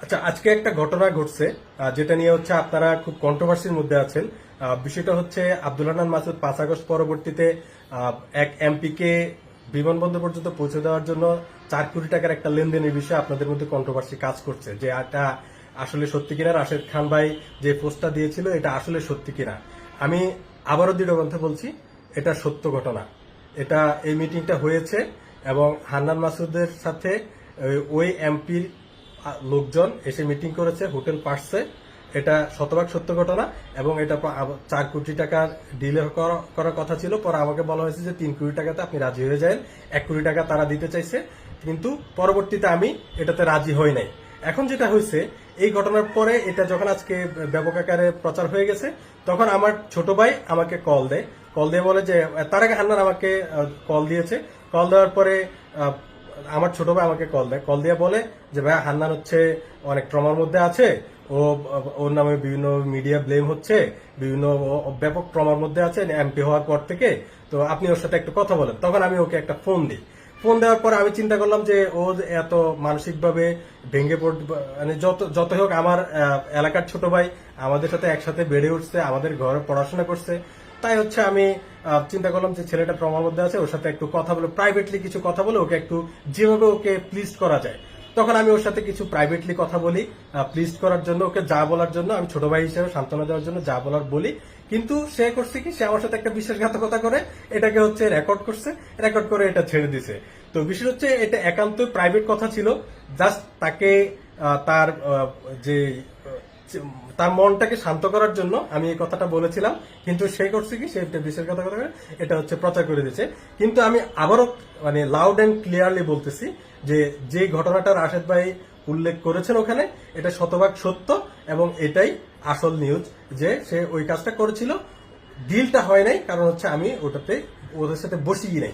আচ্ছা, আজকে একটা ঘটনা ঘটছে যেটা নিয়ে হচ্ছে আপনারা খুব কন্ট্রোভার্সির মধ্যে আছেন। বিষয়টা হচ্ছে আব্দুল হান্নান মাসুদ 5 আগস্ট পরবর্তীতে এক এমপি কে বিমানবন্দর পর্যন্ত পৌঁছে দেওয়ার জন্য 4 কোটি টাকার একটা লেনদেনের বিষয়ে আপনাদের মধ্যে কন্ট্রোভার্সি কাজ করছে, যে এটা আসলে সত্যি কিনা। রাশেদ খান ভাই যে পোস্টটা দিয়েছিল এটা আসলে সত্যি কিনা। আমি আবারও দৃঢ়কণ্ঠে বলছি, এটা সত্য ঘটনা। এটা এই মিটিংটা হয়েছে এবং হান্নান মাসুদের সাথে ওই এমপির লোকজন এসে মিটিং করেছে হোটেল পার্সে। এটা শতভাগ সত্য ঘটনা এবং এটা 4 কোটি টাকার ডিলে করার কথা ছিল। পরে আমাকে বলা হয়েছে যে 3 কোটি টাকাতে আপনি রাজি হয়ে যান। 1 কোটি টাকা তারা দিতে চাইছে, কিন্তু পরবর্তীতে আমি এটাতে রাজি হই নাই। এখন যেটা হয়েছে, এই ঘটনার পরে এটা যখন আজকে ব্যাপক আকারে প্রচার হয়ে গেছে, তখন আমার ছোট ভাই আমাকে কল দিয়ে বলে যে তার আগে হান্নান আমাকে কল দিয়েছে। কল দেওয়ার পরে আমার ছোট ভাই আমাকে কল দিয়ে বলে যে ভাই হান্নান হচ্ছে অনেক ট্রমার মধ্যে আছে, ও ওর নামে বিভিন্ন মিডিয়া ব্লেম হচ্ছে, বিভিন্ন ব্যাপক ট্রমার মধ্যে আছে এমপি হওয়ার পর থেকে। তো আপনি ওর সাথে একটু কথা বলেন। তখন আমি ওকে একটা ফোন দিই। ফোন দেওয়ার পরে আমি চিন্তা করলাম যে ও এত মানসিকভাবে ভেঙে পড়, মানে যত হোক আমার এলাকার ছোট ভাই, আমাদের সাথে একসাথে বেড়ে উঠছে, আমাদের ঘরে পড়াশোনা করছে। তাই হচ্ছে আমি চিন্তা করলাম যে ছেলেটা ট্রমার মধ্যে আছে, ওর সাথে একটু কথা বলে, প্রাইভেটলি কিছু কথা বলে ওকে একটু যেভাবে ওকে প্লিজ করা যায়। তখন আমি ওর সাথে কিছু প্রাইভেটলি কথা বলি, প্লিজ করার জন্য, ওকে যা বলার জন্য, আমি ছোট ভাই হিসেবে সান্ত্বনা দেওয়ার জন্য যা বলার বলি। কিন্তু সে করছে কি, সে আমার সাথে একটা বিশ্বাসঘাতকতা করে এটাকে হচ্ছে রেকর্ড করছে, রেকর্ড করে এটা ছেড়ে দিছে। তো বিষয় হচ্ছে এটা একান্ত প্রাইভেট কথা ছিল। জাস্ট তাকে তার যে তার মনটাকে শান্ত করার জন্য আমি এই কথাটা বলেছিলাম। কিন্তু সে করছে কি, সে বিশেষ কথা করে এটা হচ্ছে প্রচার করে দিচ্ছে। কিন্তু আমি আবারও মানে লাউড অ্যান্ড ক্লিয়ারলি বলতেছি যে যে ঘটনাটা রাশেদ ভাই উল্লেখ করেছেন ওখানে, এটা শতভাগ সত্য এবং এটাই আসল নিউজ, যে সে ওই কাজটা করেছিল। ডিলটা হয় নাই কারণ হচ্ছে আমি ওটাতে ওদের সাথে বসিই নাই।